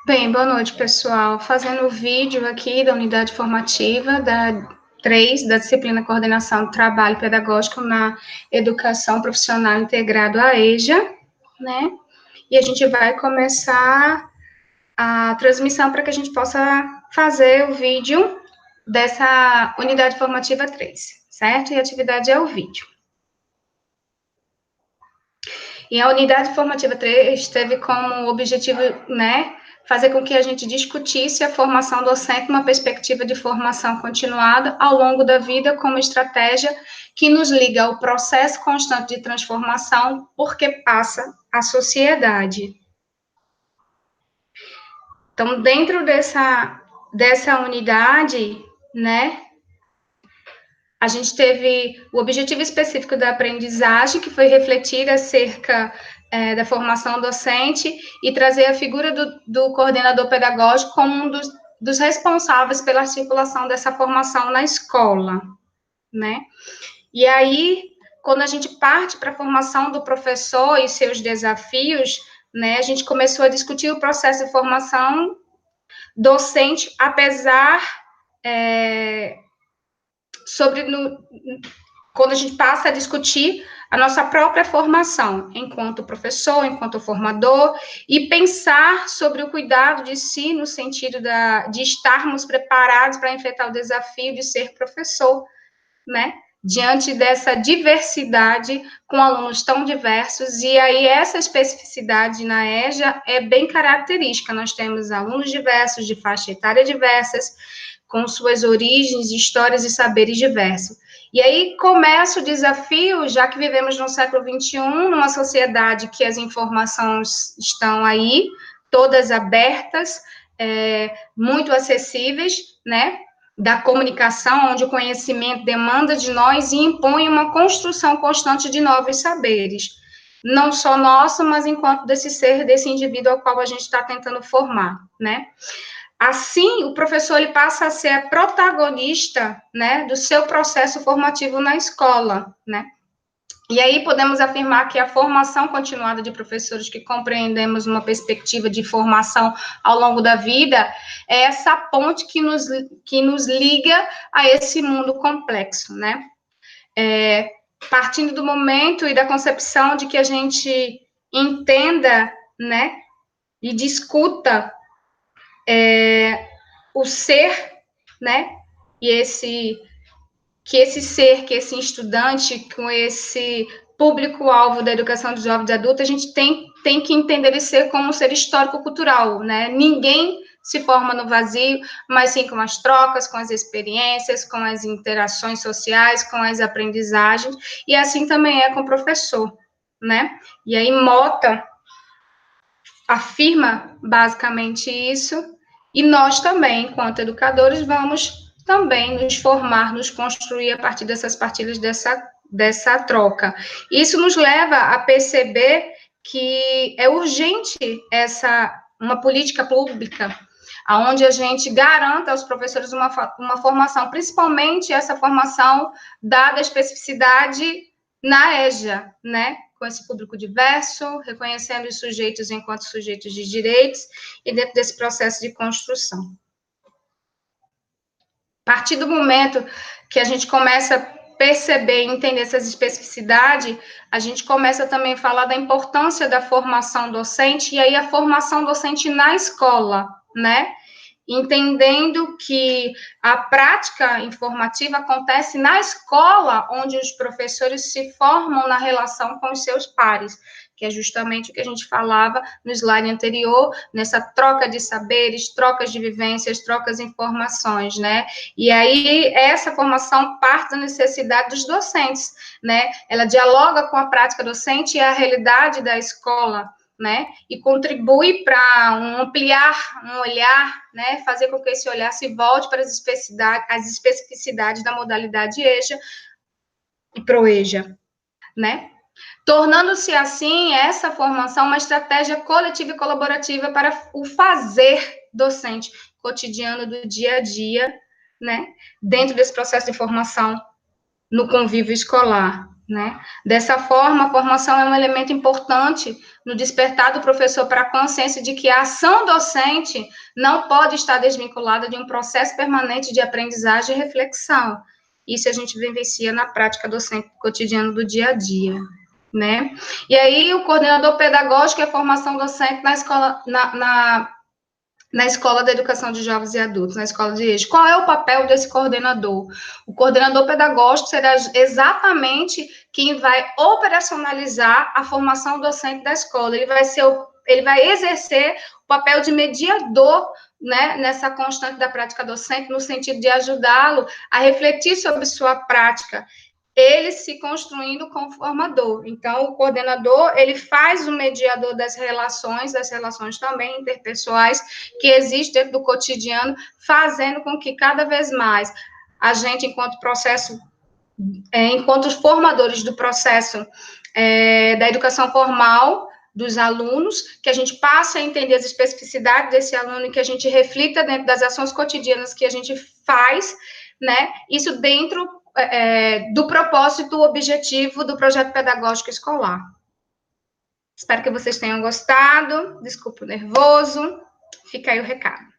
Bem, boa noite, pessoal. Fazendo o vídeo aqui da unidade formativa da 3, da disciplina Coordenação do Trabalho Pedagógico na Educação Profissional Integrado, a EJA, né? E a gente vai começar a transmissão para que a gente possa fazer o vídeo dessa unidade formativa 3, certo? E a atividade é o vídeo. E a unidade formativa 3 teve como objetivo, né, fazer com que a gente discutisse a formação docente numa perspectiva de formação continuada ao longo da vida como estratégia que nos liga ao processo constante de transformação porque passa a sociedade. Então, dentro dessa unidade, né, a gente teve o objetivo específico da aprendizagem, que foi refletir acerca da formação docente e trazer a figura do coordenador pedagógico como um dos responsáveis pela articulação dessa formação na escola, né? E aí, quando a gente parte para a formação do professor e seus desafios, né, a gente começou a discutir o processo de formação docente, apesar quando a gente passa a discutir a nossa própria formação, enquanto professor, enquanto formador, e pensar sobre o cuidado de si, no sentido de estarmos preparados para enfrentar o desafio de ser professor, né? Diante dessa diversidade, com alunos tão diversos, e aí essa especificidade na EJA é bem característica. Nós temos alunos diversos, de faixa etária diversas, com suas origens, histórias e saberes diversos. E aí começa o desafio, já que vivemos no século XXI, numa sociedade que as informações estão aí, todas abertas, muito acessíveis, né? Da comunicação, onde o conhecimento demanda de nós e impõe uma construção constante de novos saberes. Não só nosso, mas enquanto desse ser, desse indivíduo ao qual a gente está tentando formar, né? Assim, o professor ele passa a ser protagonista, né, do seu processo formativo na escola, né? E aí podemos afirmar que a formação continuada de professores que compreendemos uma perspectiva de formação ao longo da vida é essa ponte que nos liga a esse mundo complexo, né? Partindo do momento e da concepção de que a gente entenda, né, e discuta o ser, né, e que esse estudante, com esse público-alvo da educação de jovens e adultos, a gente tem que entender esse ser como um ser histórico-cultural, né? Ninguém se forma no vazio, mas sim com as trocas, com as experiências, com as interações sociais, com as aprendizagens, e assim também é com o professor, né? E aí Mota afirma basicamente isso, e nós também, enquanto educadores, vamos também nos formar, nos construir a partir dessas partilhas, dessa troca. Isso nos leva a perceber que é urgente uma política pública, onde a gente garanta aos professores uma formação, principalmente essa formação dada a especificidade na EJA, né? Com esse público diverso, reconhecendo os sujeitos enquanto sujeitos de direitos e dentro desse processo de construção. A partir do momento que a gente começa a perceber e entender essas especificidades, a gente começa também a falar da importância da formação docente, e aí a formação docente na escola, né? Entendendo que a prática informativa acontece na escola, onde os professores se formam na relação com os seus pares, que é justamente o que a gente falava no slide anterior, nessa troca de saberes, trocas de vivências, trocas de informações, né? E aí, essa formação parte da necessidade dos docentes, né? Ela dialoga com a prática docente e a realidade da escola, né? E contribui para ampliar um olhar, né? Fazer com que esse olhar se volte para as especificidades da modalidade EJA e ProEJA, né? Tornando-se assim essa formação uma estratégia coletiva e colaborativa para o fazer docente cotidiano do dia a dia, né? Dentro desse processo de formação no convívio escolar. né? Dessa forma, a formação é um elemento importante no despertar do professor para a consciência de que a ação docente não pode estar desvinculada de um processo permanente de aprendizagem e reflexão. Isso a gente vivencia na prática docente cotidiana do dia a dia, né? E aí, o coordenador pedagógico e a formação docente na escola, na escola da educação de jovens e adultos, na escola de EJA. Qual é o papel desse coordenador? O coordenador pedagógico será exatamente quem vai operacionalizar a formação docente da escola. Ele vai exercer o papel de mediador, né, nessa constante da prática docente, no sentido de ajudá-lo a refletir sobre sua prática, ele se construindo como formador. Então, o coordenador, ele faz o mediador das relações também interpessoais que existem dentro do cotidiano, fazendo com que cada vez mais a gente, enquanto processo, enquanto formadores do processo da educação formal dos alunos, que a gente passe a entender as especificidades desse aluno e que a gente reflita dentro das ações cotidianas que a gente faz, né? Isso dentro do propósito objetivo do projeto pedagógico escolar. Espero que vocês tenham gostado. Desculpa o nervoso. Fica aí o recado.